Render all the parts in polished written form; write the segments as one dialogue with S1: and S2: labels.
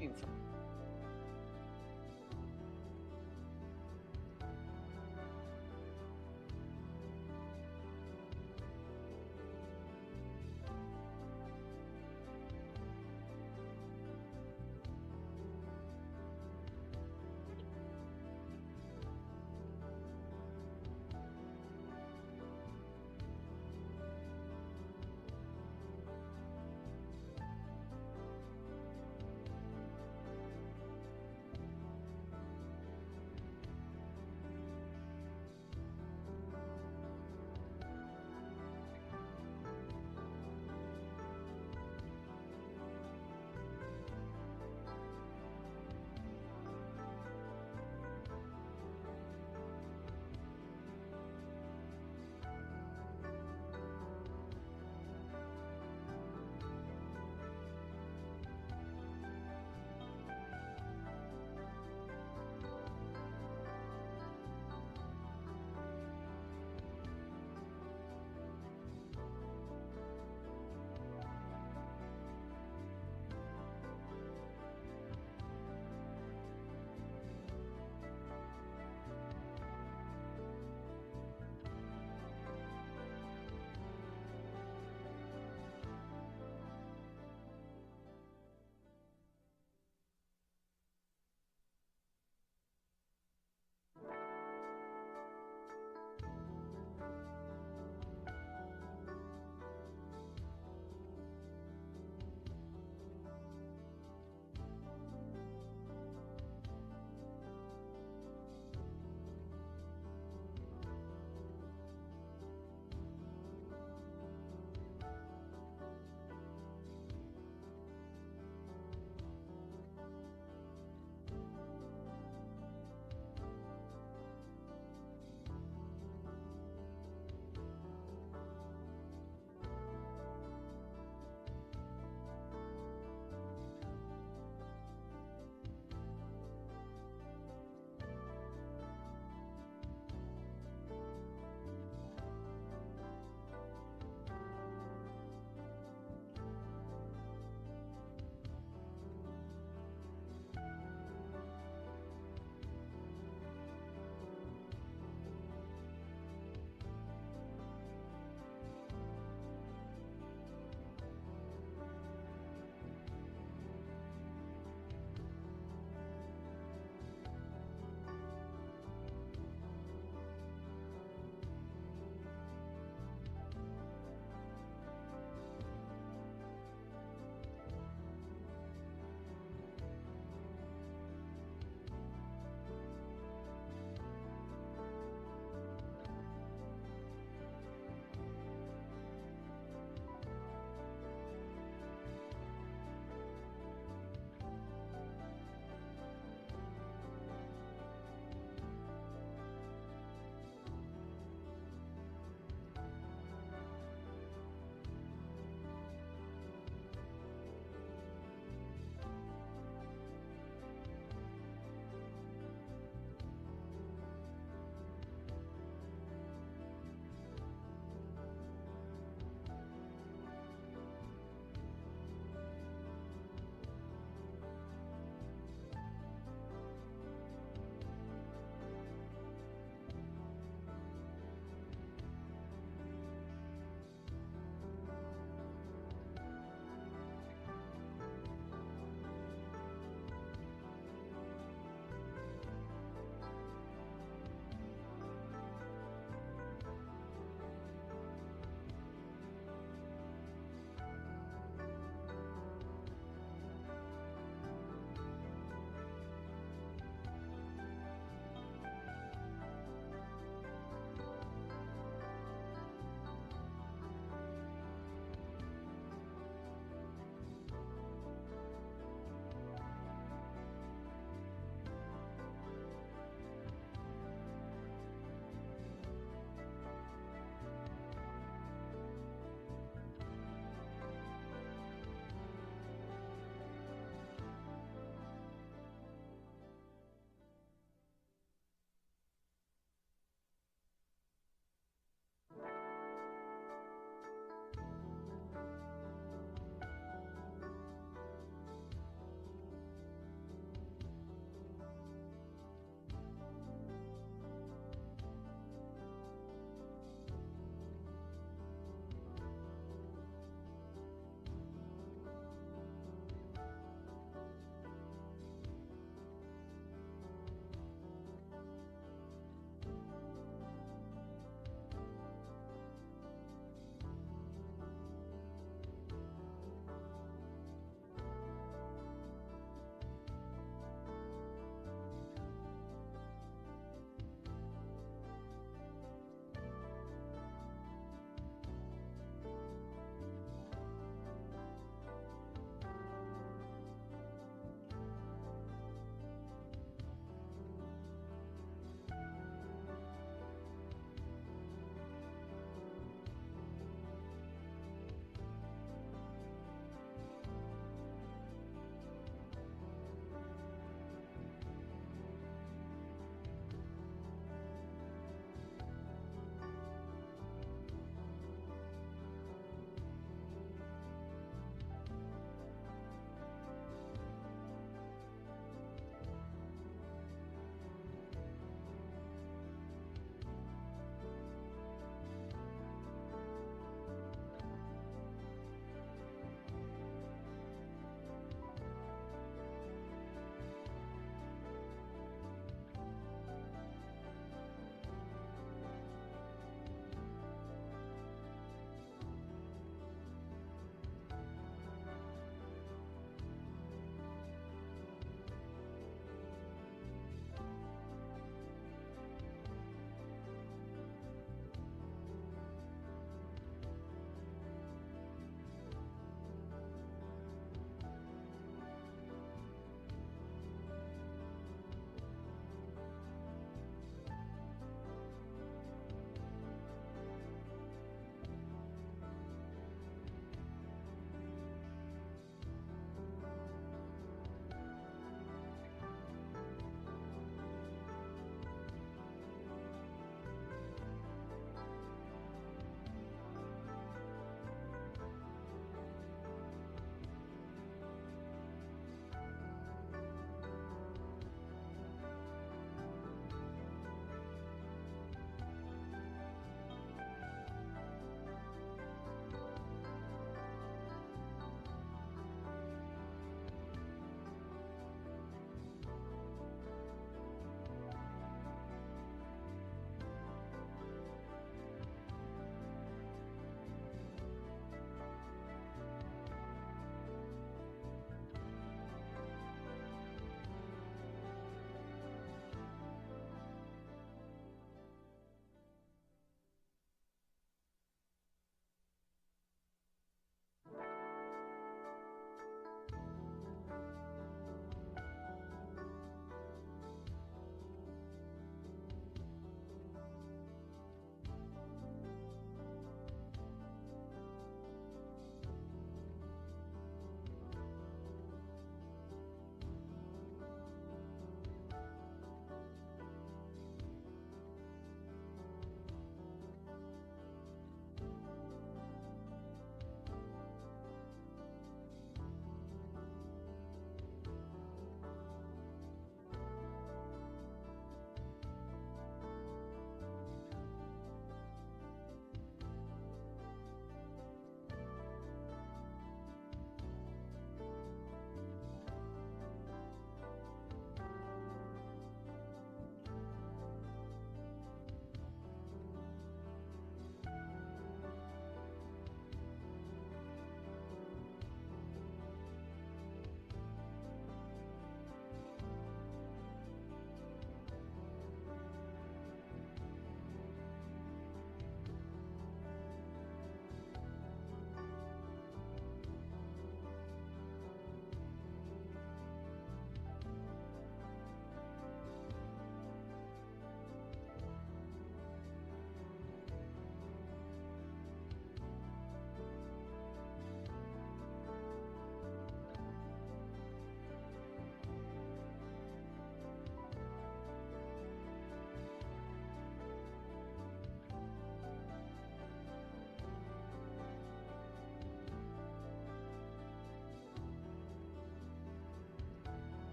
S1: looking for.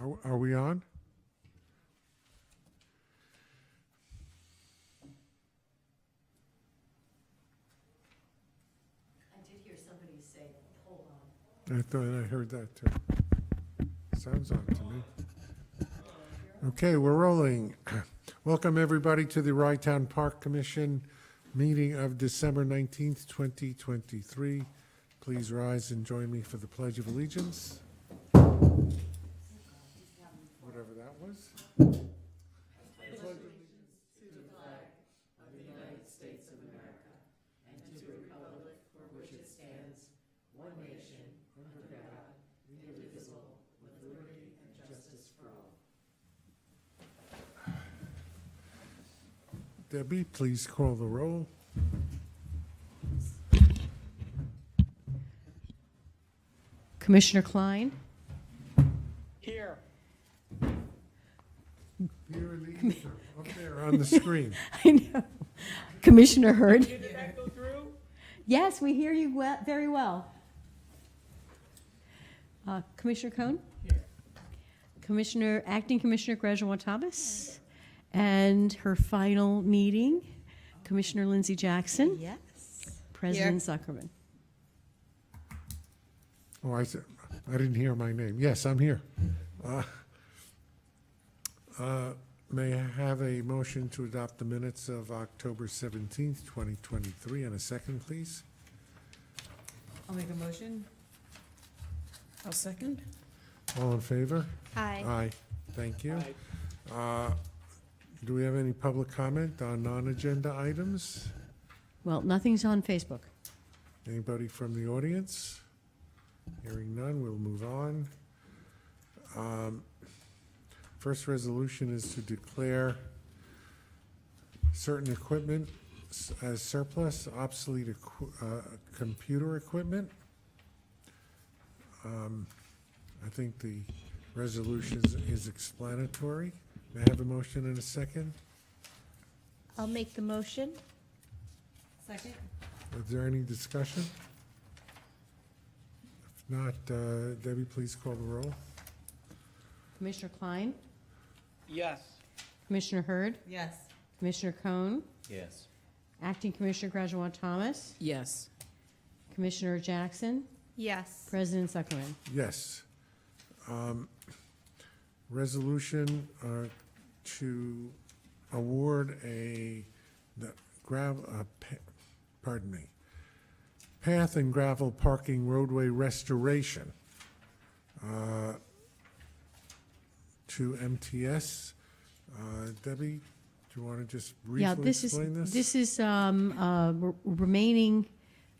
S1: Are we on?
S2: I did hear somebody say, hold on.
S1: I thought I heard that too. Sounds on to me. Okay, we're rolling. Welcome everybody to the Rye-Town Park Commission meeting of December 19th, 2023. Please rise and join me for the Pledge of Allegiance. Whatever that was. Debbie, please call the roll.
S2: Commissioner Klein?
S3: Here.
S1: Here in the ether, up there on the screen.
S2: I know. Commissioner Hurd?
S3: Did that go through?
S2: Yes, we hear you very well. Commissioner Cohn?
S3: Here.
S2: Acting Commissioner Graduate-Thomas? And her final meeting, Commissioner Lindsay Jackson?
S4: Yes.
S2: President Zuckerman?
S1: Oh, I didn't hear my name. Yes, I'm here. May I have a motion to adopt the minutes of October 17th, 2023, and a second, please?
S4: I'll make a motion. I'll second.
S1: All in favor?
S4: Aye.
S1: Aye. Thank you.
S3: Aye.
S1: Do we have any public comment on non-agenda items?
S2: Well, nothing's on Facebook.
S1: Anybody from the audience? Hearing none, we'll move on. First resolution is to declare certain equipment as surplus, obsolete computer equipment. I think the resolution is explanatory. May I have a motion and a second?
S4: I'll make the motion. Second.
S1: Is there any discussion? If not, Debbie, please call the roll.
S2: Commissioner Klein?
S3: Yes.
S2: Commissioner Hurd?
S4: Yes.
S2: Commissioner Cohn?
S3: Yes.
S2: Acting Commissioner Graduate-Thomas?
S4: Yes.
S2: Commissioner Jackson?
S4: Yes.
S2: President Zuckerman?
S1: Yes. Resolution to award path and gravel parking roadway restoration to MTS. Debbie, do you want to just briefly explain this?
S2: This is remaining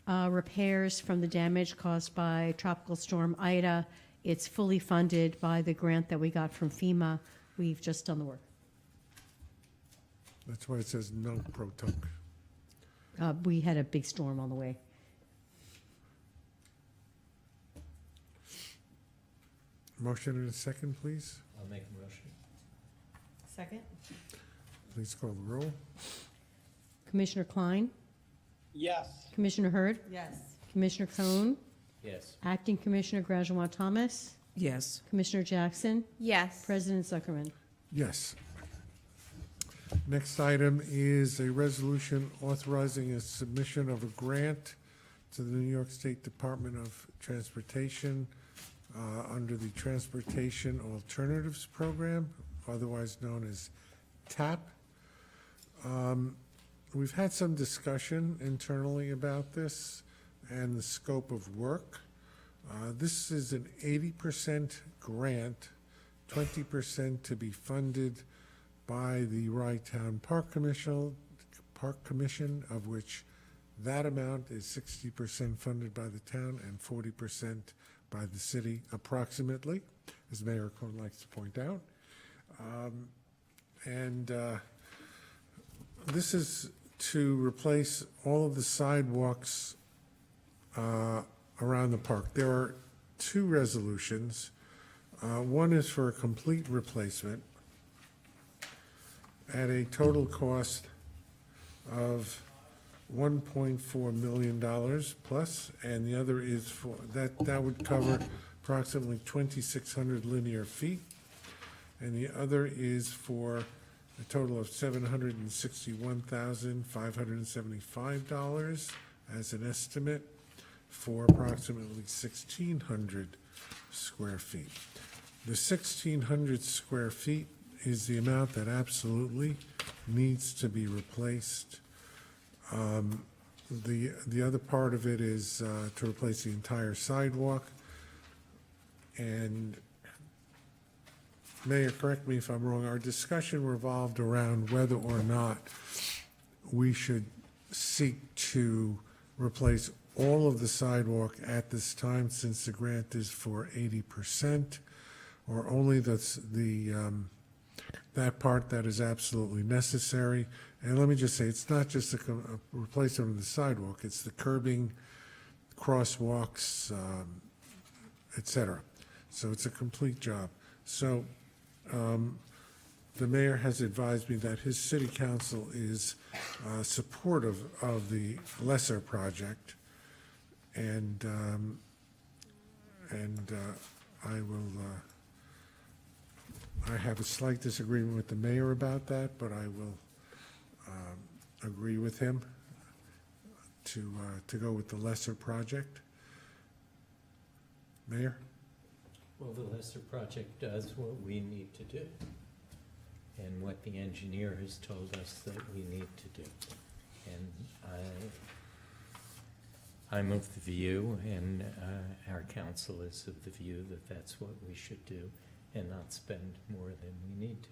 S2: repairs from the damage caused by Tropical Storm Ida. It's fully funded by the grant that we got from FEMA. We've just done the work.
S1: That's why it says non-pro-tunc.
S2: We had a big storm on the way.
S1: Motion and a second, please.
S3: I'll make a motion.
S4: Second.
S1: Please call the roll.
S2: Commissioner Klein?
S3: Yes.
S2: Commissioner Hurd?
S4: Yes.
S2: Commissioner Cohn?
S3: Yes.
S2: Acting Commissioner Graduate-Thomas?
S4: Yes.
S2: Commissioner Jackson?
S4: Yes.
S2: President Zuckerman?
S1: Yes. Next item is a resolution authorizing a submission of a grant to the New York State Department of Transportation under the Transportation Alternatives Program, otherwise known as TAP. We've had some discussion internally about this and the scope of work. This is an 80% grant, 20% to be funded by the Rye-Town Park Commission, of which that amount is 60% funded by the town and 40% by the city, approximately, as Mayor Cohn likes to point out. This is to replace all of the sidewalks around the park. There are two resolutions. One is for a complete replacement at a total cost of $1.4 million plus, and the other is for, that would cover approximately 2,600 linear feet. and the other is for a total of $761,575 as an estimate for approximately 1,600 square feet. The 1,600 square feet is the amount that absolutely needs to be replaced. The other part of it is to replace the entire sidewalk. And Mayor, correct me if I'm wrong, our discussion revolved around whether or not we should seek to replace all of the sidewalk at this time, since the grant is for 80%, or only that part that is absolutely necessary. And let me just say, it's not just a replacement of the sidewalk, it's the curbing, crosswalks, et cetera. So it's a complete job. So the mayor has advised me that his city council is supportive of the lesser project, and I have a slight disagreement with the mayor about that, but I will agree with him to go with the lesser project. Mayor?
S5: Well, the lesser project does what we need to do, and what the engineer has told us that we need to do. And I'm of the view, and our council is of the view, that that's what we should do, and not spend more than we need to.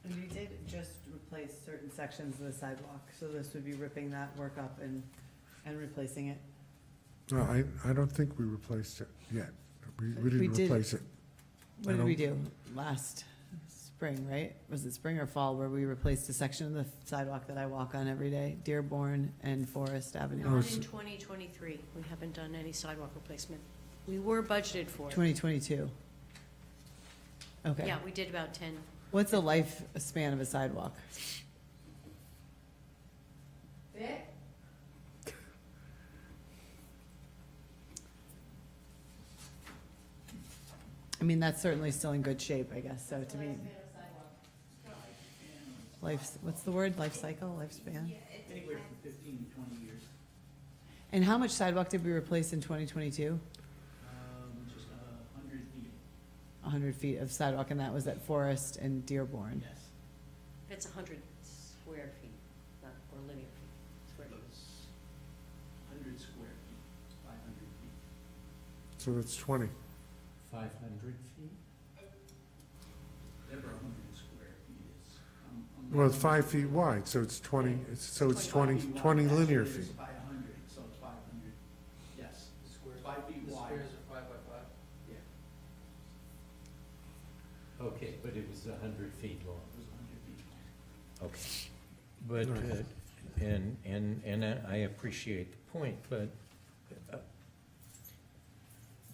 S6: And you did just replace certain sections of the sidewalk, so this would be ripping that work up and replacing it.
S1: No, I don't think we replaced it yet. We
S6: We
S1: didn't
S6: did.
S1: replace it.
S6: What did we do last spring, right? Was it spring or fall where we replaced a section of the sidewalk that I walk on every day, Dearborn and Forest Avenue?
S1: Oh,
S2: Not
S1: s-
S2: in 2023. We haven't done any sidewalk replacement. We were budgeted for it.
S6: 2022. Okay.
S2: Yeah, we did about 10.
S6: What's the lifespan of a sidewalk? I mean, that's certainly still in good shape, I guess, so to me. What's the word? Life cycle, lifespan?
S3: Anywhere from 15 to 20 years.
S6: And how much sidewalk did we replace in 2022?
S3: Just 100 feet.
S6: 100 feet of sidewalk, and that was at Forest and Dearborn.
S3: Yes.
S2: It's 100 square feet, not, or linear feet, square feet.
S3: It's 100 square feet, 500 feet.
S1: So that's 20.
S5: 500 feet?
S3: Never 100 square feet is.
S1: Well, it's 5 feet wide, so it's 20, so it's 20 linear feet.
S3: It's by 100, so it's 500, yes.
S7: The squares,
S3: 5 feet
S7: the
S3: wide.
S7: squares are 5 by 5?
S3: Yeah,
S5: Okay, but it was 100 feet long.
S3: it was 100 feet.
S5: Okay. But,
S1: Right.
S5: and I appreciate the point, but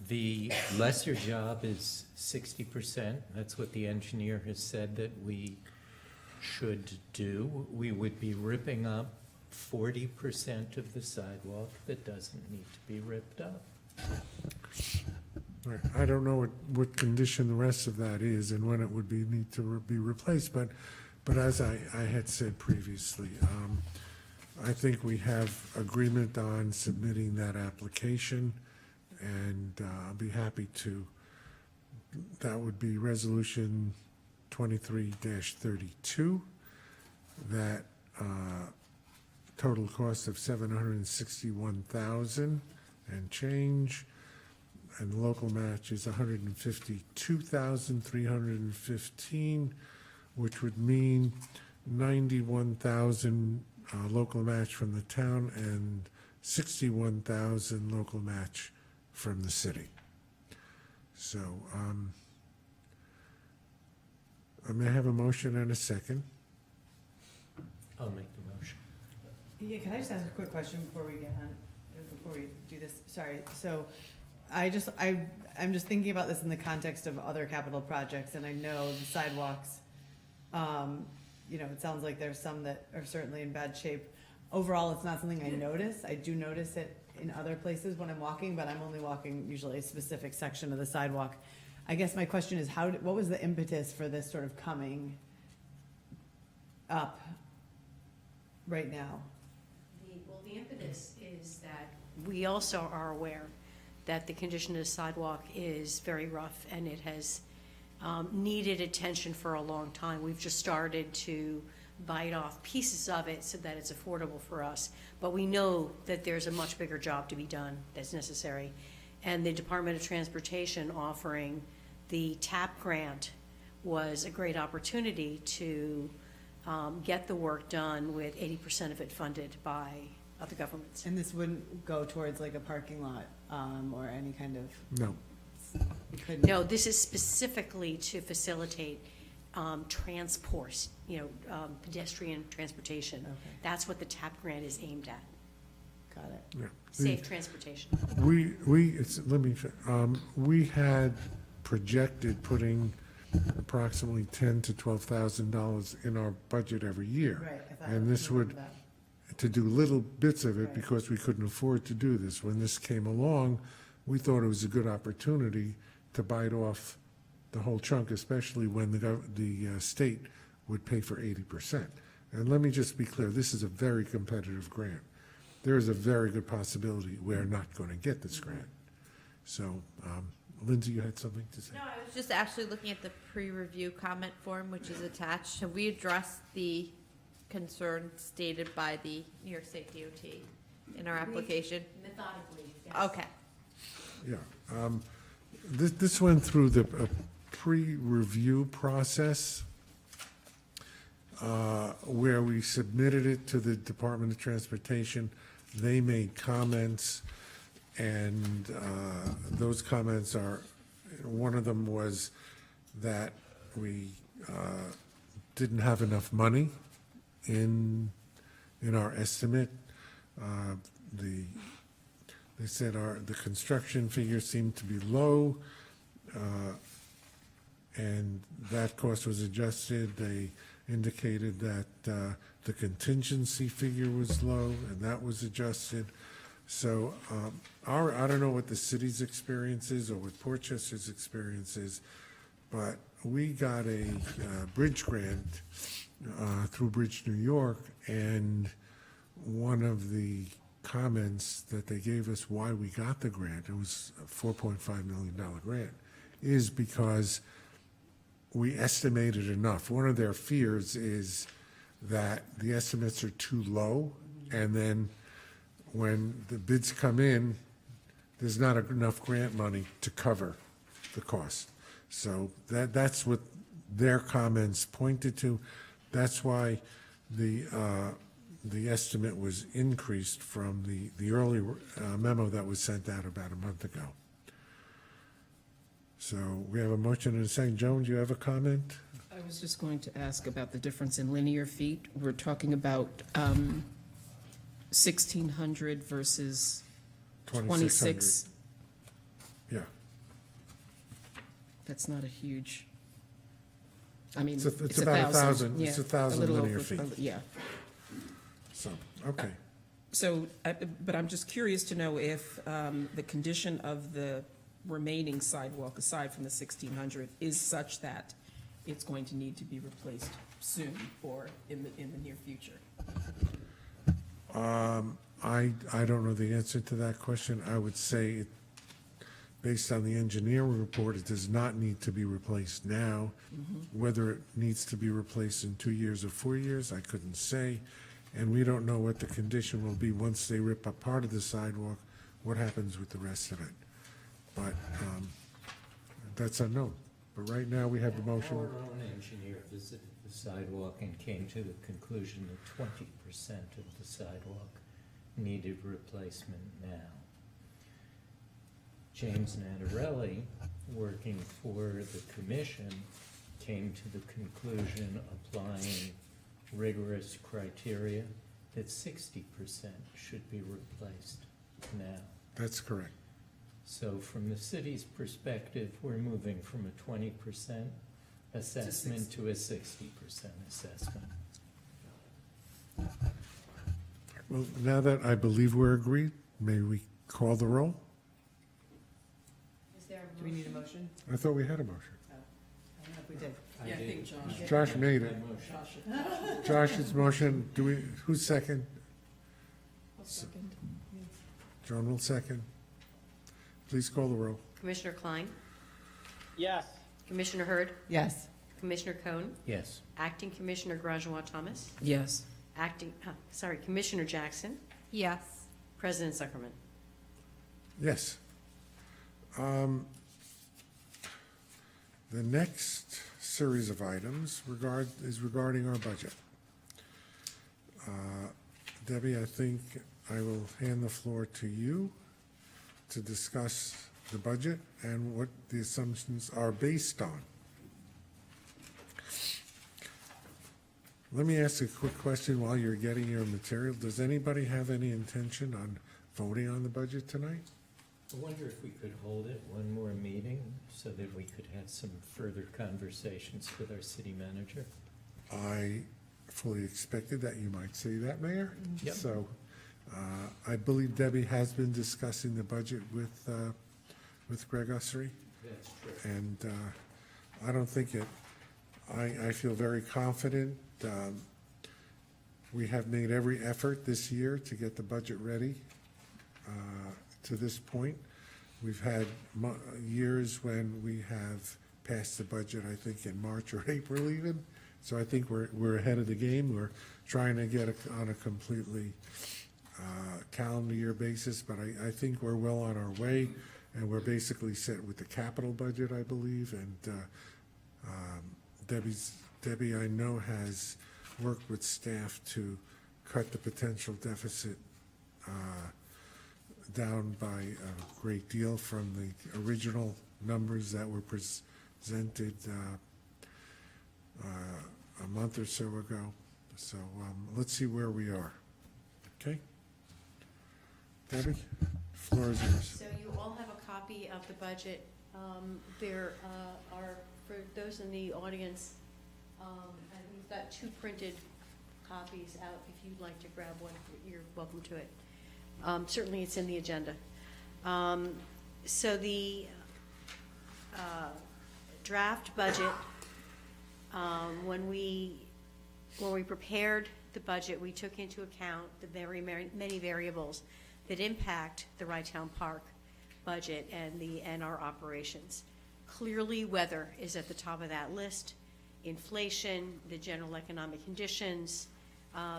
S5: the lesser job is 60%. That's what the engineer has said that we should do. We would be ripping up 40% of the sidewalk that doesn't need to be ripped up.
S1: Right. I don't know what condition the rest of that is and when it would need to be replaced, but as I had said previously, I think we have agreement on submitting that application, and I'll be happy to. That would be Resolution 23-32, that total cost of $761,000 and change, and the local match is $152,315, which would mean $91,000 local match from the town and $61,000 local match from the city. So, I may have a motion and a second.
S5: I'll make the motion.
S6: Yeah, can I just ask a quick question before we do this? Sorry, so I'm just thinking about this in the context of other capital projects, and I know the sidewalks, it sounds like there's some that are certainly in bad shape. Overall, it's not something I notice. I do notice it in other places when I'm walking, but I'm only walking usually a specific section of the sidewalk. I guess my question is, what was the impetus for this sort of coming up right now?
S2: Well, the impetus is that we also are aware that the condition of the sidewalk is very rough, and it has needed attention for a long time. We've just started to bite off pieces of it so that it's affordable for us. But we know that there's a much bigger job to be done that's necessary. And the Department of Transportation offering the TAP grant was a great opportunity to get the work done with 80% of it funded by other governments.
S6: And this wouldn't go towards like a parking lot, or any kind of,
S1: No.
S6: you couldn't?
S2: No, this is specifically to facilitate transport, pedestrian transportation.
S6: Okay.
S2: That's what the TAP grant is aimed at,
S6: Got it.
S1: Yeah.
S2: safe transportation.
S1: We had projected putting approximately $10,000 to $12,000 in our budget every year.
S6: Right. I thought
S1: And
S6: I
S1: this
S6: remembered
S1: would,
S6: that.
S1: to do little bits of it
S6: Right.
S1: because we couldn't afford to do this. When this came along, we thought it was a good opportunity to bite off the whole chunk, especially when the state would pay for 80%. And let me just be clear, this is a very competitive grant. There is a very good possibility we're not going to get this grant. So, Lindsay, you had something to say?
S4: No, I was just actually looking at the pre-review comment form, which is attached. Have we addressed the concern stated by the New York State DOT in our application?
S2: Methodically,
S4: Okay.
S1: Yeah. This went through the pre-review process where we submitted it to the Department of Transportation. They made comments, and those comments are, one of them was that we didn't have enough money in our estimate. They said the construction figure seemed to be low, and that cost was adjusted. They indicated that the contingency figure was low, and that was adjusted. So I don't know what the city's experience is or what Portchester's experience is, but we got a bridge grant through Bridge New York, and one of the comments that they gave us why we got the grant, it was a $4.5 million grant, is because we estimated enough. One of their fears is that the estimates are too low, and then when the bids come in, there's not enough grant money to cover the cost. So that's what their comments pointed to. That's why the estimate was increased from the early memo that was sent out about a month ago. So we have a motion and a second. Joan, do you have a comment?
S7: I was just going to ask about the difference in linear feet. We're talking about 1,600 versus 26.
S1: Yeah.
S7: That's not a huge, I mean,
S1: It's
S7: it's
S1: about
S7: 1,000.
S1: 1,000. It's
S7: yeah,
S1: 1,000
S7: a little
S1: linear
S7: over-
S1: feet.
S7: Yeah.
S1: So, okay.
S7: So, but I'm just curious to know if the condition of the remaining sidewalk, aside from the 1,600, is such that it's going to need to be replaced soon or in the near future.
S1: I don't know the answer to that question. I would say, based on the engineering report, it does not need to be replaced now. Whether it needs to be replaced in 2 years or 4 years, I couldn't say. And we don't know what the condition will be once they rip up part of the sidewalk, what happens with the rest of it. But that's unknown. But right now, we have the motion.
S5: Our own engineer visited the sidewalk and came to the conclusion that 20% of the sidewalk needed replacement now. James Natarelli, working for the commission, came to the conclusion, applying rigorous criteria, that 60% should be replaced now.
S1: That's correct.
S5: So from the city's perspective, we're moving from a 20% assessment to a 60% assessment.
S1: Well, now that I believe we're agreed, may we call the roll?
S2: Is there a
S6: Do we need a motion?
S1: I thought we had a motion.
S6: I don't know if we did.
S7: Yeah, I think Josh.
S1: Josh made it.
S7: Josh.
S1: Josh's motion, who's second?
S7: I'll second.
S1: John will second. Please call the roll.
S2: Commissioner Klein,
S3: Yes.
S2: Commissioner Hurd,
S6: Yes.
S2: Commissioner Cohn,
S5: Yes.
S2: Acting Commissioner Grajois Thomas,
S7: Yes.
S2: Commissioner Jackson,
S4: Yes.
S2: President Zuckerman.
S1: Yes. The next series of items is regarding our budget. Debbie, I think I will hand the floor to you to discuss the budget and what the assumptions are based on. Let me ask a quick question while you're getting your material. Does anybody have any intention on voting on the budget tonight?
S5: I wonder if we could hold it one more meeting so that we could have some further conversations with our city manager.
S1: I fully expected that you might say that, Mayor.
S5: Yep.
S1: So I believe Debbie has been discussing the budget with Greg Ussery,
S5: That's true.
S1: and I don't think it, I feel very confident. We have made every effort this year to get the budget ready to this point. We've had years when we have passed the budget, I think, in March or April even. So I think we're ahead of the game. We're trying to get on a completely calendar year basis, but I think we're well on our way, and we're basically set with the capital budget, I believe, and Debbie, I know, has worked with staff to cut the potential deficit down by a great deal from the original numbers that were presented a month or so ago. So let's see where we are. Okay? Debbie, floor is yours.
S2: So you all have a copy of the budget. There are, for those in the audience, and we've got 2 printed copies out. If you'd like to grab one, you're welcome to it. Certainly, it's in the agenda. So the draft budget, when we prepared the budget, we took into account the very many variables that impact the Rytown Park budget and our operations. Clearly, weather is at the top of that list. Inflation, the general economic conditions,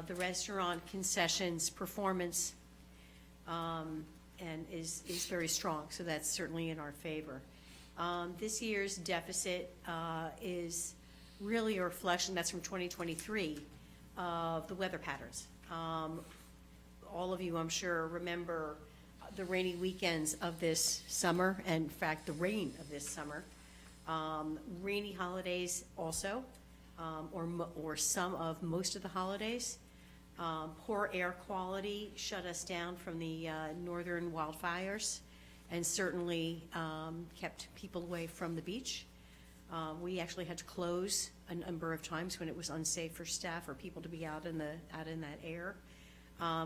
S2: the restaurant concessions performance, and is very strong. So that's certainly in our favor. This year's deficit is really a reflection, that's from 2023, of the weather patterns. All of you, I'm sure, remember the rainy weekends of this summer, and in fact, the rain of this summer. Rainy holidays also, or some of most of the holidays. Poor air quality shut us down from the northern wildfires, and certainly kept people away from the beach. We actually had to close a number of times when it was unsafe for staff or people to be out in that air.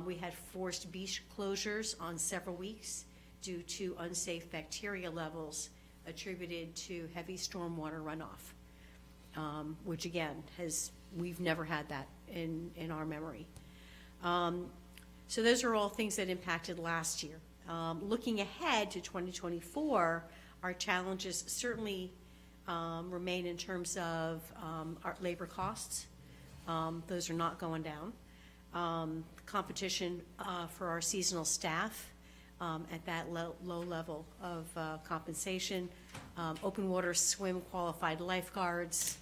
S2: We had forced beach closures on several weeks due to unsafe bacteria levels attributed to heavy stormwater runoff, which again we've never had that in our memory. So those are all things that impacted last year. Looking ahead to 2024, our challenges certainly remain in terms of our labor costs. Those are not going down. Competition for our seasonal staff at that low level of compensation. Open water swim qualified lifeguards.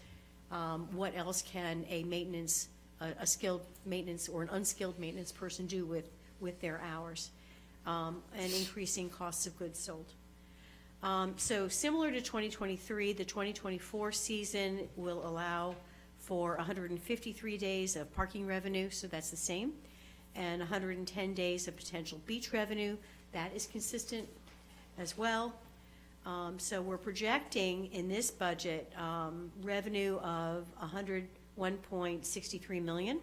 S2: What else can a skilled maintenance or an unskilled maintenance person do with their hours? And increasing costs of goods sold. So similar to 2023, the 2024 season will allow for 153 days of parking revenue, so that's the same, and 110 days of potential beach revenue. That is consistent as well. So we're projecting in this budget revenue of $101.63 million,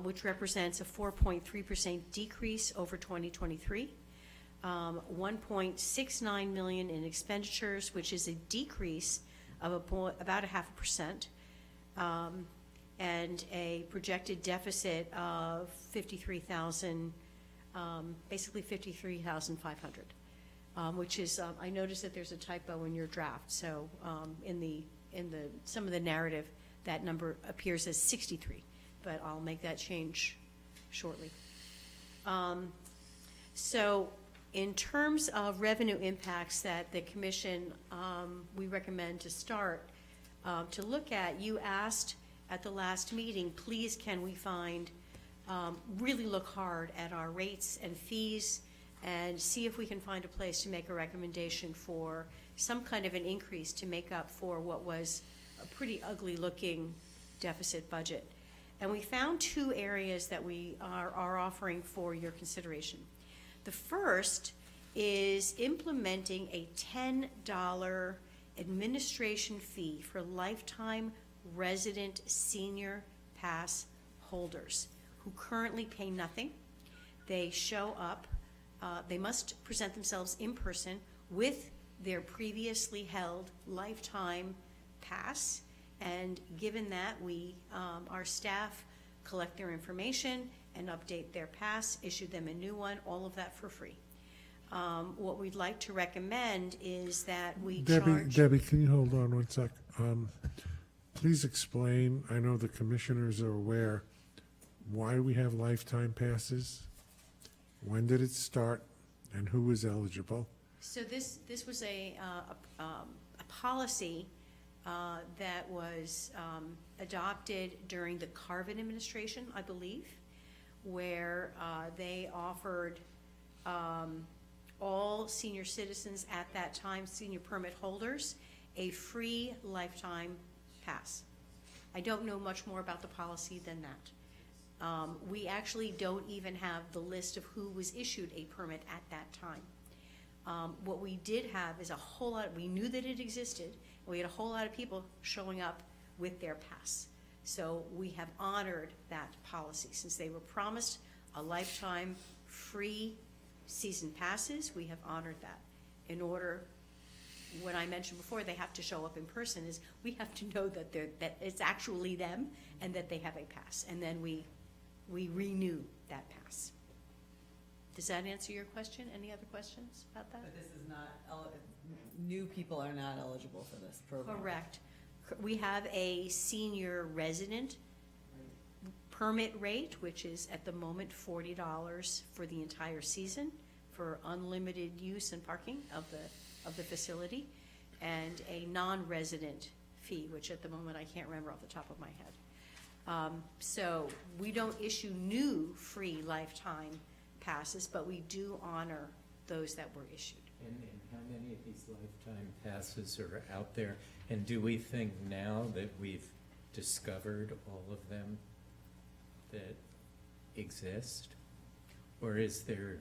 S2: which represents a 4.3% decrease over 2023. 1.69 million in expenditures, which is a decrease of about 0.5%, and a projected deficit of 53,000, basically 53,500, which is, I noticed that there's a typo in your draft, so in some of the narrative, that number appears as 63, but I'll make that change shortly. So in terms of revenue impacts that the commission, we recommend to start to look at, you asked at the last meeting, please can we find, really look hard at our rates and fees and see if we can find a place to make a recommendation for some kind of an increase to make up for what was a pretty ugly looking deficit budget. And we found two areas that we are offering for your consideration. The first is implementing a $10 administration fee for lifetime resident senior pass holders who currently pay nothing. They show up, they must present themselves in person with their previously held lifetime pass, and given that, our staff collect their information and update their pass, issue them a new one, all of that for free. What we'd like to recommend is that we charge.
S1: Debbie, can you hold on one sec? Please explain, I know the commissioners are aware, why we have lifetime passes? When did it start, and who is eligible?
S2: So this was a policy that was adopted during the Carvin administration, I believe, where they offered all senior citizens at that time, senior permit holders, a free lifetime pass. I don't know much more about the policy than that. We actually don't even have the list of who was issued a permit at that time. What we did have is a whole lot, we knew that it existed, and we had a whole lot of people showing up with their pass. So we have honored that policy. Since they were promised a lifetime free season passes, we have honored that. In order, what I mentioned before, they have to show up in person, is we have to know that that it's actually them and that they have a pass. And then we renew that pass. Does that answer your question? Any other questions about that?
S6: But this is not, new people are not eligible for this program.
S2: Correct. We have a senior resident permit rate, which is at the moment $40 for the entire season for unlimited use and parking of the facility, and a non-resident fee, which at the moment I can't remember off the top of my head. So we don't issue new free lifetime passes, but we do honor those that were issued.
S5: And how many of these lifetime passes are out there? And do we think now that we've discovered all of them that exist? Or is there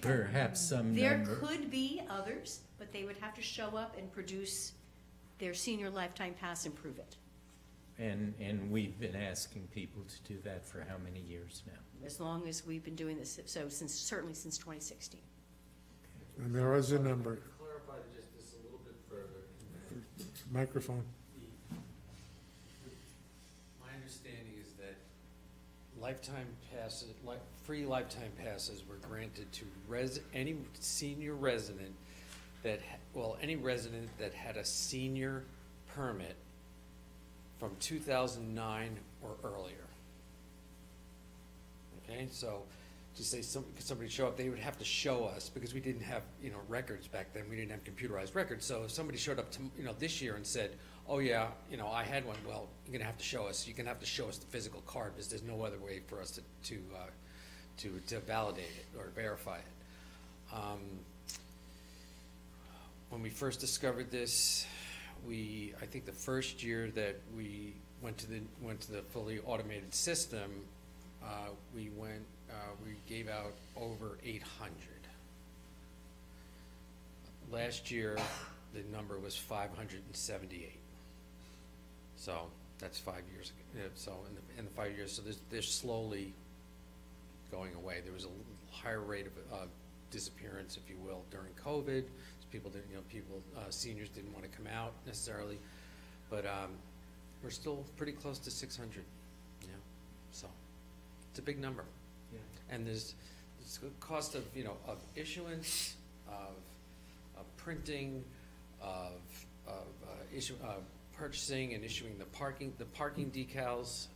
S5: perhaps some
S2: There
S5: number?
S2: could be others, but they would have to show up and produce their senior lifetime pass and prove it.
S5: And we've been asking people to do that for how many years now?
S2: As long as we've been doing this, so certainly since 2016.
S1: And there is a number.
S8: Clarify just this a little bit further.
S1: Microphone.
S8: My understanding is that lifetime passes, free lifetime passes were granted to any senior resident that, any resident that had a senior permit from 2009 or earlier. Okay, so to say somebody show up, they would have to show us, because we didn't have, records back then, we didn't have computerized records. So if somebody showed up to, this year and said, oh yeah, I had one, well, you're gonna have to show us, you're gonna have to show us the physical card, because there's no other way for us to validate it or verify it. When we first discovered this, I think the first year that we went to the fully automated system, we gave out over 800. Last year, the number was 578. So that's 5 years ago. So in the 5 years, so they're slowly going away. There was a higher rate of disappearance, if you will, during COVID. People didn't, seniors didn't want to come out necessarily, but we're still pretty close to 600, so it's a big number.
S5: Yeah.
S8: And there's the cost of, of issuance, of printing, of purchasing and issuing the parking decals,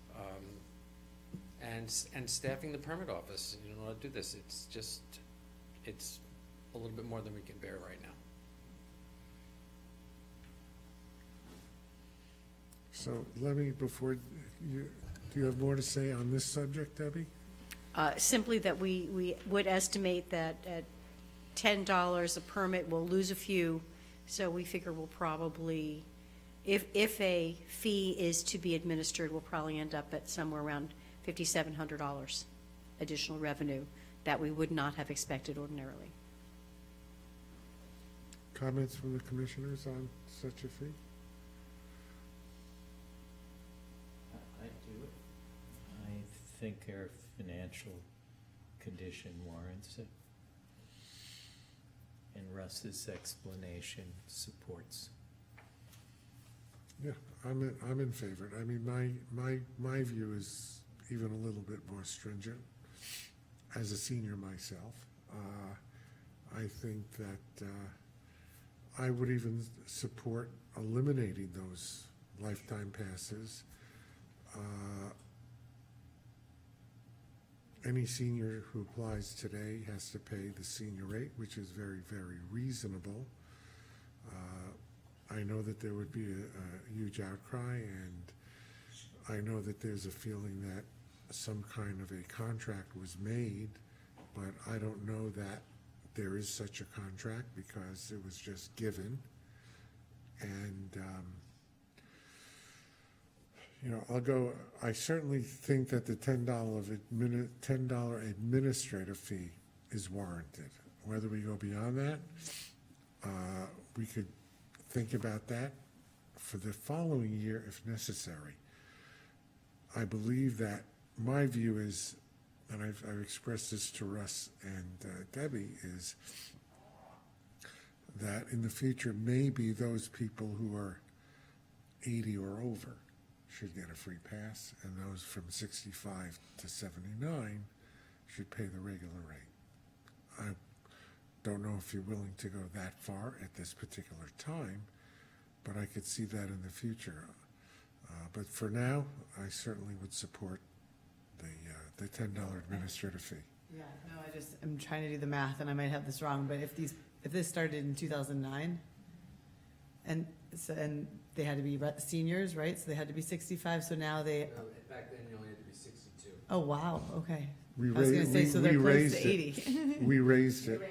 S8: and staffing the permit office in order to do this. It's a little bit more than we can bear right now.
S1: So let me, before you, do you have more to say on this subject, Debbie?
S2: Simply that we would estimate that at $10 a permit, we'll lose a few, so we figure we'll probably, if a fee is to be administered, we'll probably end up at somewhere around $5,700 additional revenue that we would not have expected ordinarily.
S1: Comments from the commissioners on such a fee?
S5: I do it. I think our financial condition warrants it. And Russ's explanation supports.
S1: Yeah, I'm in favor. I mean, my view is even a little bit more stringent. As a senior myself, I think that I would even support eliminating those lifetime passes. Any senior who applies today has to pay the senior rate, which is very, very reasonable. I know that there would be a huge outcry, and I know that there's a feeling that some kind of a contract was made, but I don't know that there is such a contract because it was just given. And, I certainly think that the $10 administrative fee is warranted. Whether we go beyond that, we could think about that for the following year if necessary. I believe that my view is, and I've expressed this to Russ and Debbie, is that in the future, maybe those people who are 80 or over should get a free pass, and those from 65 to 79 should pay the regular rate. I don't know if you're willing to go that far at this particular time, but I could see that in the future. But for now, I certainly would support the $10 administrative fee.
S6: Yeah, no, I'm trying to do the math, and I might have this wrong, but if this started in 2009, and they had to be seniors, right? So they had to be 65, so now they,
S8: Back then, you only had to be 62.
S6: oh, wow, okay.
S1: We
S6: I was gonna say, so they're close
S1: raised
S6: to
S1: it.
S6: 80.
S1: We raised it.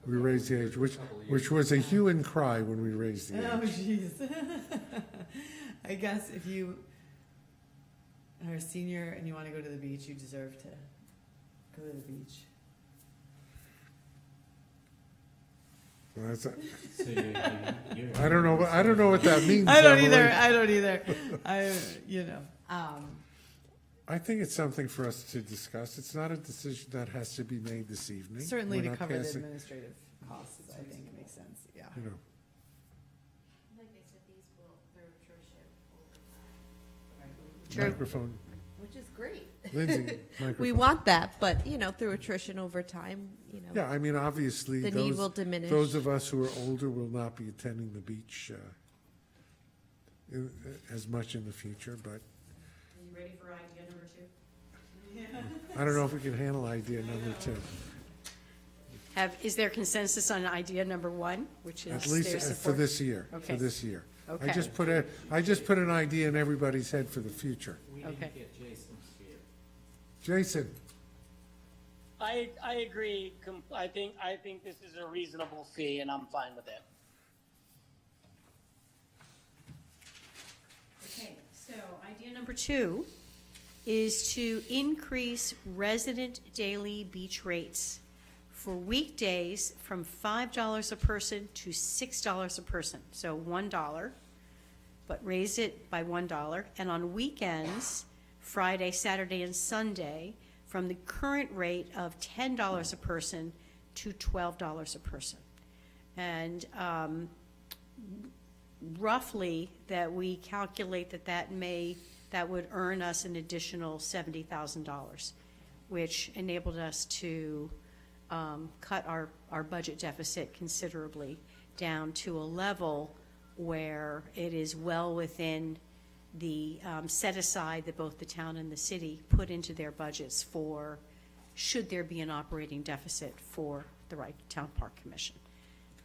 S1: We raised the age, which was a hue and cry when we raised the
S6: Oh,
S1: age.
S6: jeez. I guess if you are a senior and you want to go to the beach, you deserve to go to the beach.
S1: Well, that's
S5: So you're.
S1: I don't know what that means.
S6: I don't
S1: Emily.
S6: either.
S1: I think it's something for us to discuss. It's not a decision that has to be made this evening.
S6: Certainly
S1: We're
S6: to
S1: not
S6: cover the
S1: passing-
S6: administrative costs, I think it makes sense, yeah.
S1: You know,
S4: Like I said, these will, they're attrition over time.
S2: True.
S1: microphone,
S4: Which is great.
S1: Lindsay, microphone.
S4: We want that, but, through attrition over time,
S1: Yeah, I mean, obviously,
S4: the need will diminish.
S1: those of us who are older will not be attending the beach as much in the future, but
S2: Are you ready for idea number 2?
S1: I don't know if we can handle idea number 2.
S2: Is there consensus on idea number 1, which is
S1: At
S2: their
S1: least for
S2: support?
S1: this year, for
S2: Okay.
S1: this year.
S2: Okay.
S1: I just put an idea in everybody's head for the future.
S5: We
S2: Okay.
S5: didn't get Jason's here.
S1: Jason,
S9: I agree. I think this is a reasonable fee, and I'm fine with it.
S2: Okay, so idea number 2 is to increase resident daily beach rates for weekdays from $5 a person to $6 a person, so $1, but raise it by $1. And on weekends, Friday, Saturday, and Sunday, from the current rate of $10 a person to $12 a person. And roughly, that we calculate that would earn us an additional $70,000, which enabled us to cut our budget deficit considerably down to a level where it is well within the set aside that both the town and the city put into their budgets for, should there be an operating deficit for the Wright Town Park Commission.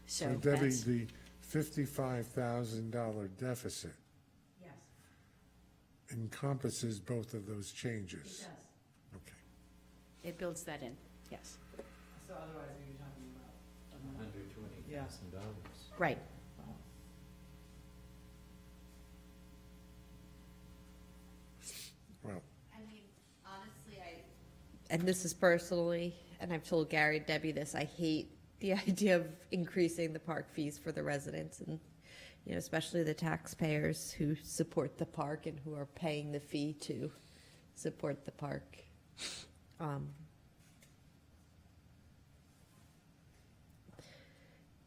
S1: So
S2: So
S1: Debbie,
S2: that's,
S1: the $55,000 deficit
S2: yes,
S1: encompasses both of those changes? Okay.
S2: it builds that in, yes,
S6: So otherwise, you're talking about.
S5: $120,000.
S2: right.
S1: Well,
S4: I mean, honestly, and this is personally, and I've told Gary and Debbie this, I hate the idea of increasing the park fees for the residents and, you know, especially the taxpayers who support the park and who are paying the fee to support the park.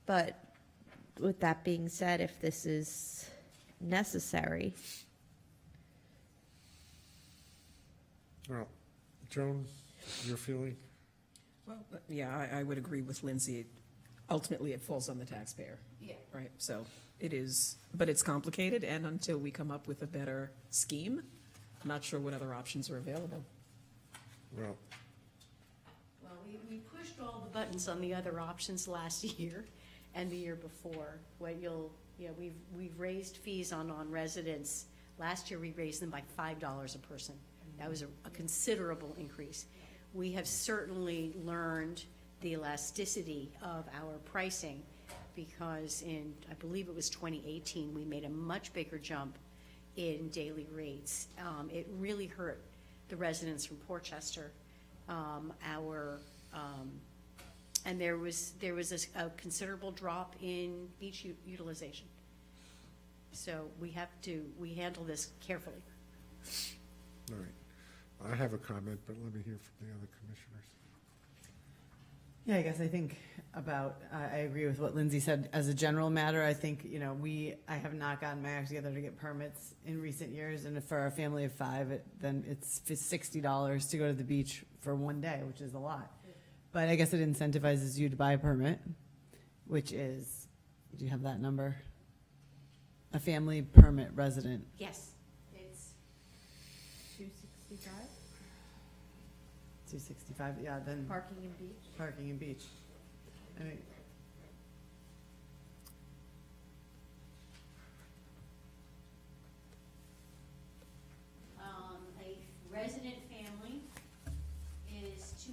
S4: But with that being said, if this is necessary,
S1: well, Joan, your feeling?
S7: Well, yeah, I would agree with Lindsay. Ultimately, it falls on the taxpayer.
S2: Yeah.
S7: Right, so it is, but it's complicated, and until we come up with a better scheme, I'm not sure what other options are available.
S1: Well,
S2: Well, we pushed all the buttons on the other options last year and the year before. We've raised fees on residents. Last year, we raised them by $5 a person. That was a considerable increase. We have certainly learned the elasticity of our pricing, because I believe it was 2018, we made a much bigger jump in daily rates. It really hurt the residents from Portchester. And there was a considerable drop in beach utilization. So we handle this carefully.
S1: all right. I have a comment, but let me hear from the other commissioners.
S6: Yeah, I guess I think I agree with what Lindsay said. As a general matter, I think, I have not gotten my act together to get permits in recent years, and for a family of five, then it's $60 to go to the beach for one day, which is a lot. But I guess it incentivizes you to buy a permit, which is, do you have that number? A family permit resident.
S2: Yes, it's
S4: 265,
S6: 265, yeah, then
S4: parking and beach.
S6: parking and beach. I mean,
S2: a resident family is $265.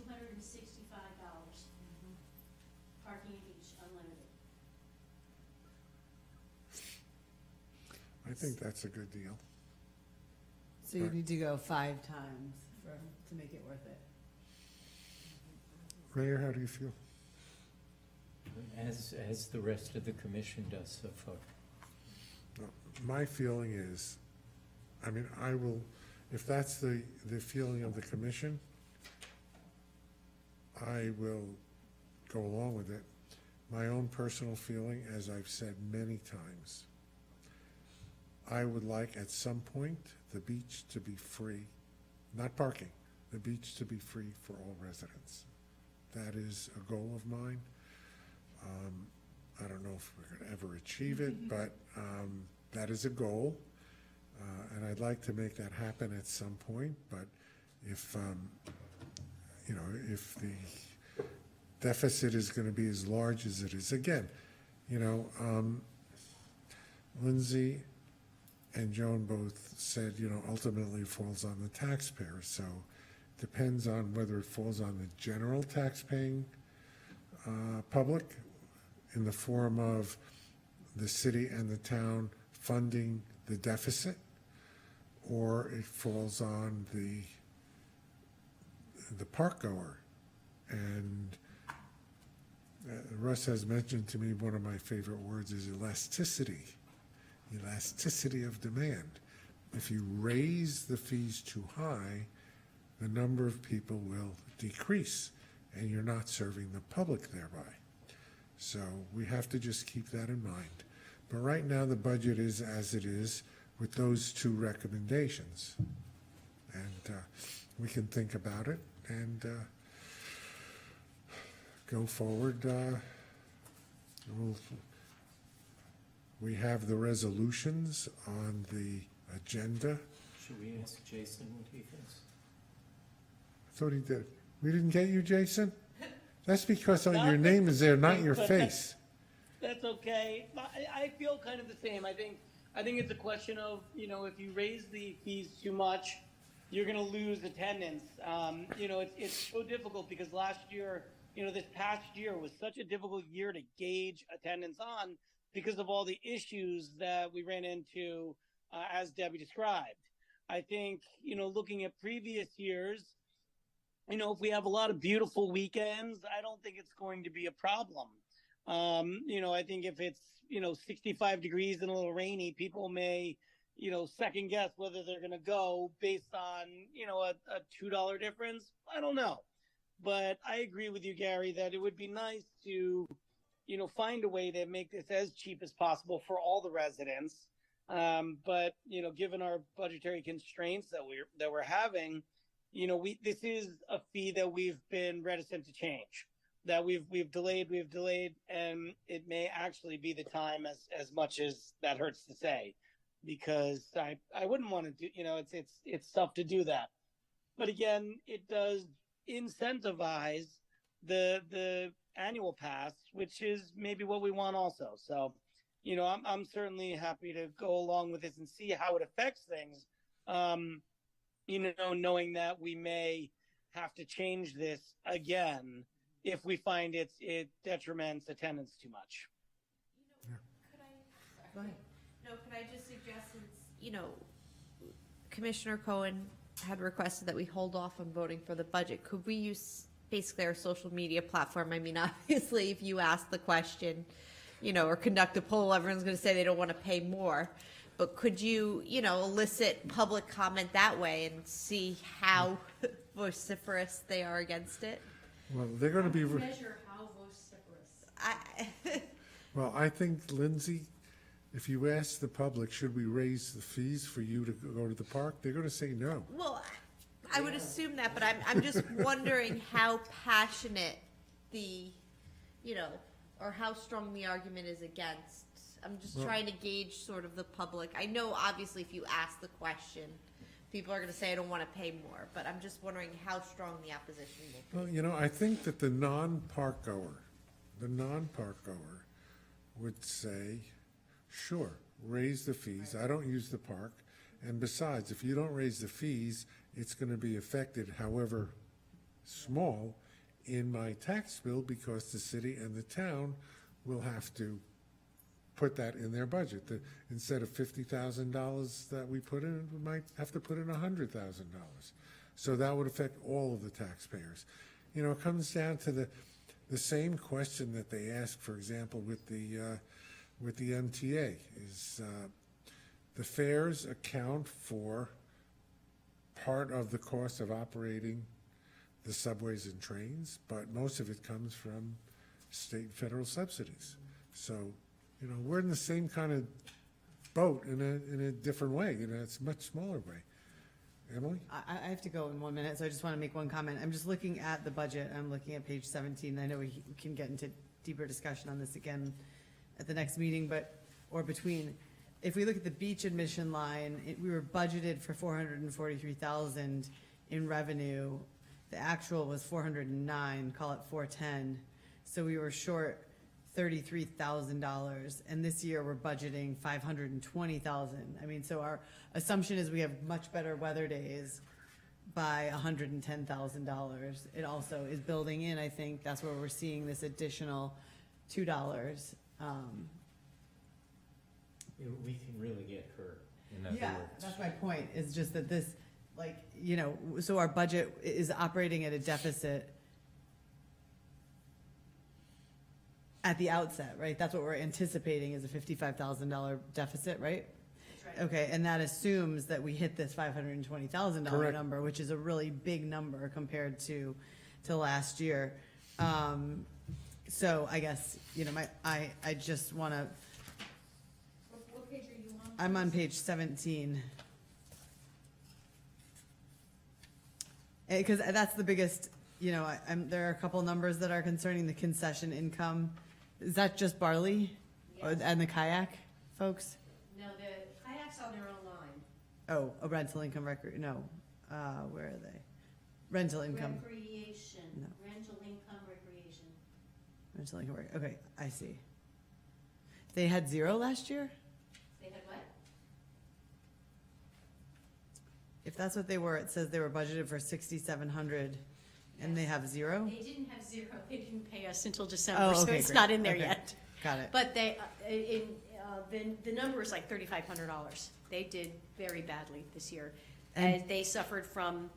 S2: Parking and beach, unlimited.
S1: I think that's a good deal.
S6: so you need to go 5 times to make it worth it.
S1: Mayor, how do you feel?
S5: As the rest of the commission does so far.
S1: My feeling is, I will, if that's the feeling of the commission, I will go along with it. My own personal feeling, as I've said many times, I would like at some point the beach to be free, not parking, the beach to be free for all residents. That is a goal of mine. I don't know if we're going to ever achieve it, but that is a goal. And I'd like to make that happen at some point, but if the deficit is going to be as large as it is, again, Lindsay and Joan both said, ultimately it falls on the taxpayer, so depends on whether it falls on the general taxpaying public in the form of the city and the town funding the deficit, or it falls on the park goer. And Russ has mentioned to me one of my favorite words is elasticity of demand. If you raise the fees too high, the number of people will decrease. and you're not serving the public thereby. So we have to just keep that in mind. But right now, the budget is as it is with those two recommendations. And we can think about it and go forward. We have the resolutions on the agenda.
S5: Should we ask Jason what he thinks?
S1: I thought he did. We didn't get you, Jason? That's because
S9: No,
S1: your name is there, not your
S9: but
S1: face.
S9: That's okay. I feel kind of the same. I think it's a question of, if you raise the fees too much, you're going to lose attendance. It's so difficult because last year, this past year was such a difficult year to gauge attendance on because of all the issues that we ran into, as Debbie described. I think, looking at previous years, if we have a lot of beautiful weekends, I don't think it's going to be a problem. I think if it's, 65 degrees and a little rainy, people may, second guess whether they're going to go based on, a $2 difference. I don't know. But I agree with you, Gary, that it would be nice to, find a way to make this as cheap as possible for all the residents. But, given our budgetary constraints that we're having, this is a fee that we've been reticent to change, that we've delayed, and it may actually be the time, as much as that hurts to say, because I wouldn't want to do, it's tough to do that. But again, it does incentivize the annual pass, which is maybe what we want also. So, I'm certainly happy to go along with this and see how it affects things. Knowing that we may have to change this again if we find it detriments attendance too much.
S4: Go ahead. No, could I just suggest, since, Commissioner Cohen had requested that we hold off on voting for the budget, could we use basically our social media platform? I mean, obviously, if you ask the question, or conduct a poll, everyone's going to say they don't want to pay more. But could you, elicit public comment that way and see how vociferous they are against it?
S1: Well, they're going to be,
S2: Measure how vociferous.
S1: well, I think, Lindsay, if you ask the public, should we raise the fees for you to go to the park? They're going to say no.
S4: Well, I would assume that, but I'm just wondering how passionate the, or how strong the argument is against. I'm just trying to gauge sort of the public. I know, obviously, if you ask the question, people are going to say, I don't want to pay more, but I'm just wondering how strong the opposition will be.
S1: Well, I think that the non-park goer would say, sure, raise the fees. I don't use the park. And besides, if you don't raise the fees, it's going to be affected, however small, in my tax bill, because the city and the town will have to put that in their budget. Instead of $50,000 that we put in, we might have to put in $100,000. So that would affect all of the taxpayers. It comes down to the same question that they ask, for example, with the MTA, is the fares account for part of the cost of operating the subways and trains, but most of it comes from state and federal subsidies. So, we're in the same kind of boat in a different way. It's a much smaller way. Emily?
S6: I have to go in 1 minute, so I just want to make one comment. I'm just looking at the budget. I'm looking at page 17. I know we can get into deeper discussion on this again at the next meeting, or between. If we look at the beach admission line, we were budgeted for $443,000 in revenue. The actual was 409, call it 410. So we were short $33,000, and this year we're budgeting $520,000. I mean, so our assumption is we have much better weather days by $110,000. It also is building in, I think, that's where we're seeing this additional $2.
S5: We can really get hurt, in other
S6: Yeah,
S5: words.
S6: that's my point, is just that this, so our budget is operating at a deficit at the outset, right? That's what we're anticipating, is a $55,000 deficit, right? That's right. Okay, and that assumes that we hit this $520,000
S1: Correct.
S6: number, which is a really big number compared to last year. So I guess, you know, I just want to,
S2: What page are you on?
S6: I'm on page 17. Because that's the biggest, you know, there are a couple numbers that are concerning the concession income. Is that just barley?
S2: Yes.
S6: And the kayak folks?
S2: No, the kayak's on their own line.
S6: Oh, a rental income record, no, where are they? Rental income,
S2: Recreation,
S6: No.
S2: rental income, recreation.
S6: rental income, okay, I see. They had 0 last year?
S2: They had what?
S6: If that's what they were, it says they were budgeted for 6,700 and they have 0?
S2: They didn't have 0, they didn't pay us until December,
S6: Oh,
S2: so
S6: okay,
S2: it's
S6: great.
S2: not in there
S6: Okay.
S2: yet.
S6: Got it.
S2: But the number is like $3,500. They did very badly this year.
S6: And-
S2: And they suffered from,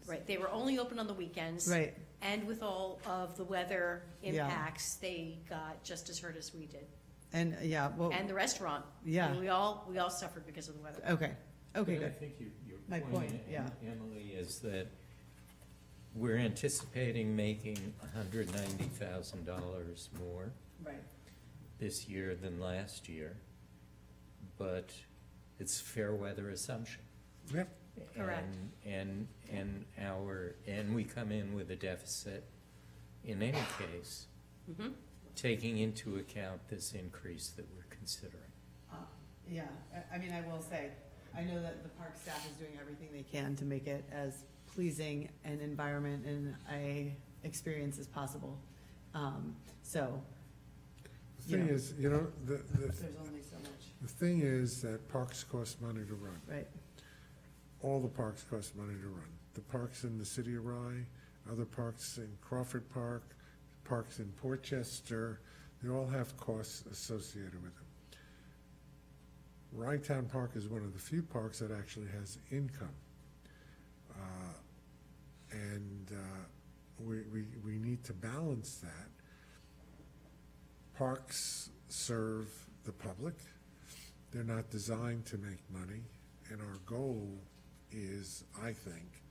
S2: right, they were only open on the weekends.
S6: Right,
S2: And with all of the weather
S6: Yeah.
S2: impacts, they got just as hurt as we did.
S6: and, yeah, well,
S2: And the restaurant.
S6: Yeah.
S2: I mean, we all suffered because of the weather.
S6: okay, okay,
S5: But I
S6: good.
S5: think your
S6: My point,
S5: point,
S6: yeah.
S5: Emily, is that we're anticipating making $190,000 more
S6: Right.
S5: this year than last year, but it's a fair weather assumption.
S1: Yep.
S2: Correct.
S5: And we come in with a deficit in any case,
S2: Mhm.
S5: taking into account this increase that we're considering.
S6: Yeah, I mean, I will say, I know that the park staff is doing everything they can to make it as pleasing an environment and a experience as possible. So,
S1: The thing
S6: Yeah.
S1: is, you know,
S6: there's only so much,
S1: the thing is that parks cost money to run.
S6: right?
S1: All the parks cost money to run. The parks in the city of Rye, other parks in Crawford Park, parks in Portchester, they all have costs associated with them. Rye Town Park is one of the few parks that actually has income. And we need to balance that. Parks serve the public. They're not designed to make money, and our goal is, I think,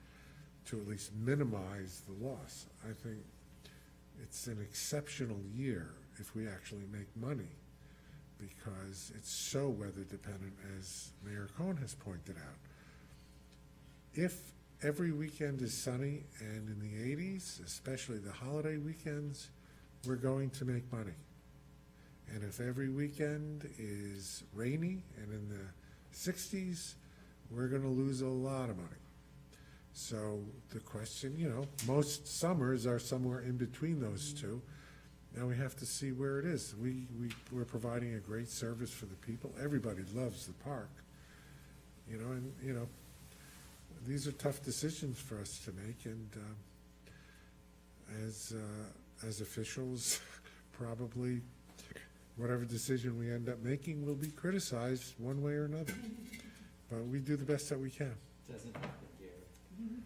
S1: to at least minimize the loss. I think it's an exceptional year if we actually make money, because it's so weather dependent, as Mayor Cohen has pointed out. If every weekend is sunny and in the 80s, especially the holiday weekends, we're going to make money. And if every weekend is rainy and in the 60s, we're going to lose a lot of money. So the question, you know, most summers are somewhere in between those two. Now we have to see where it is. We're providing a great service for the people. Everybody loves the park, you know, and, you know, these are tough decisions for us to make, and as officials, probably whatever decision we end up making will be criticized one way or another. But we do the best that we can.
S5: Doesn't happen, Gary.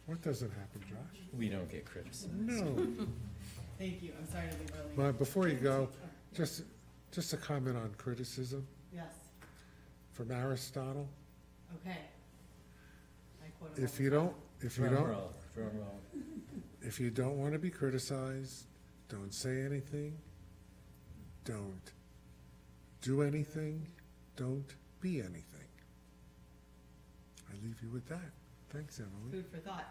S1: What doesn't happen, Josh?
S5: We don't get criticized.
S1: No.
S6: Thank you, I'm sorry to be really.
S1: But before you go, just a comment on criticism
S6: Yes,
S1: from Aristotle.
S6: okay. I quote him all
S1: If
S6: the
S1: you
S6: time.
S1: don't, if you don't want to be criticized, don't say anything, don't do anything, don't be anything. I leave you with that. Thanks, Emily.
S6: Food for thought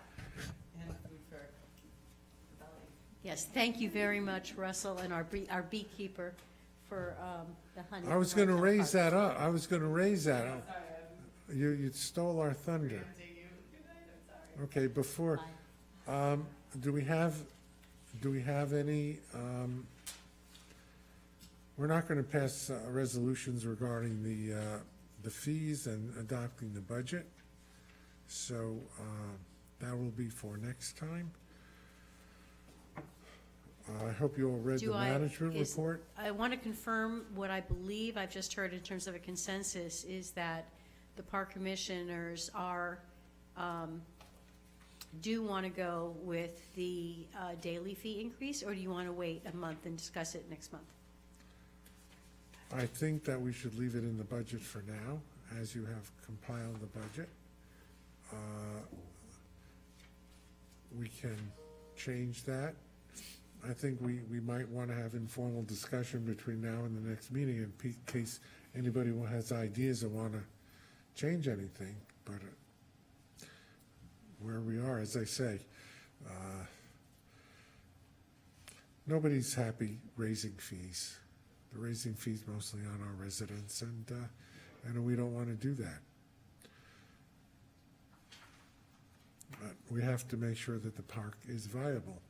S6: and food for the belly.
S2: Yes, thank you very much, Russell, and our beekeeper for the honey.
S1: I was
S2: from
S1: gonna
S2: Crawford
S1: raise
S2: Park.
S1: that up. I was gonna raise that up.
S6: Sorry,
S1: You stole our thunder.
S6: I'm taking you. Good night, I'm sorry.
S1: Okay, before,
S2: Bye.
S1: do we have any, we're not gonna pass resolutions regarding the fees and adopting the budget. So, that will be for next time. I hope you all read the
S2: Do I-
S1: management
S2: is-
S1: report.
S2: I want to confirm what I believe I've just heard in terms of a consensus is that the park commissioners do want to go with the daily fee increase, or do you want to wait a month and discuss it next month?
S1: I think that we should leave it in the budget for now, as you have compiled the budget. We can change that I think we might want to have informal discussion between now and the next meeting in case anybody has ideas or want to change anything. But where we are, as I say, nobody's happy raising fees. They're raising fees mostly on our residents, and we don't want to do that. But we have to make sure that the park is viable.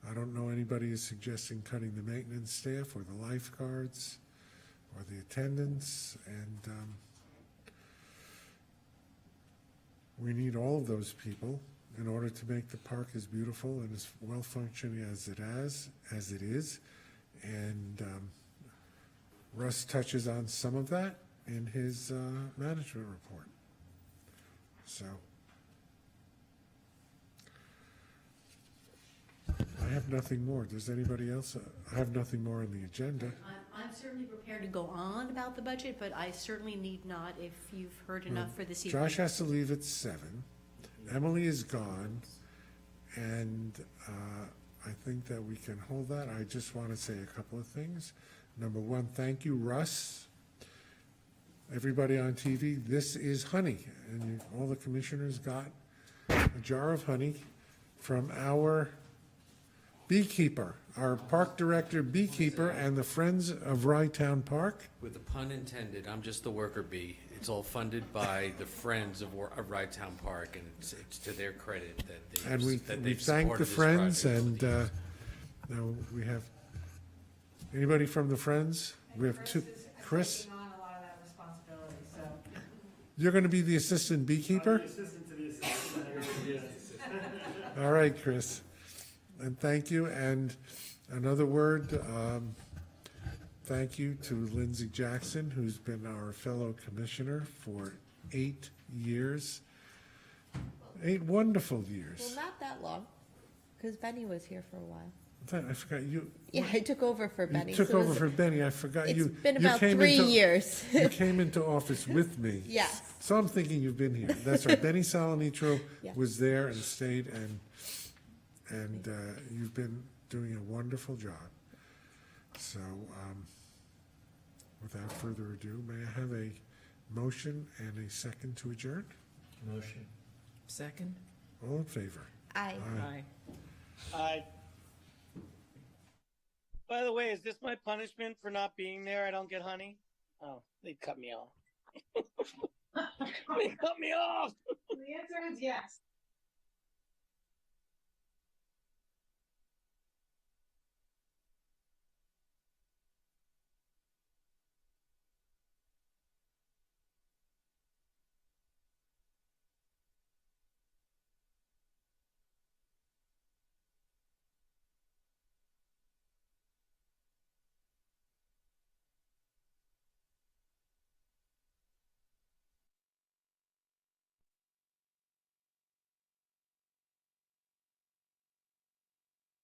S1: I don't know anybody is suggesting cutting the maintenance staff or the lifeguards or the attendants, and we need all of those people in order to make the park as beautiful and as well-functioning as it is. And Russ touches on some of that in his management report. So I have nothing more. Does anybody else? I have nothing more on the agenda.
S2: I'm certainly prepared to go on about the budget, but I certainly need not if you've heard enough for this evening.
S1: Josh has to leave at 7. Emily is gone, and I think that we can hold that. I just want to say a couple of things. Number one, thank you, Russ. Everybody on TV, this is honey, and all the commissioners got a jar of honey from our beekeeper, our park director beekeeper, and the Friends of Rytown Park.
S8: With the pun intended, I'm just the worker bee. It's all funded by the Friends of Rytown Park, and it's to their credit that
S1: And we
S8: they've
S1: thank
S8: supported
S1: the
S8: this
S1: Friends,
S8: project.
S1: and now we have, anybody from the Friends? We have two. Chris,
S6: Taking on a lot of that responsibility, so.
S1: you're going to be the assistant beekeeper?
S3: Assistant to the assistant.
S1: All right, Chris. And thank you. And another word, thank you to Lindsay Jackson, who's been our fellow commissioner for 8 years. 8 wonderful
S4: Well,
S1: years.
S4: not that long, because Benny was here for a while.
S1: I forgot you.
S4: Yeah, I took over for Benny.
S1: You took
S4: so it
S1: over
S4: was-
S1: for Benny. I forgot
S4: It's
S1: you.
S4: been
S1: you
S4: about
S1: came
S4: 3
S1: into-
S4: years.
S1: You came into office with me.
S4: Yes.
S1: So I'm thinking you've been here. That's right. Benny Salanitro
S4: Yeah.
S1: was there and stayed, and you've been doing a wonderful job. So without further ado, may I have a motion and a second to adjourn?
S5: Motion.
S7: Second?
S1: All in favor?
S4: Aye.
S7: Aye.
S9: By the way, is this my punishment for not being there? I don't get honey? Oh, they cut me off. They cut me off.
S6: The answer is yes.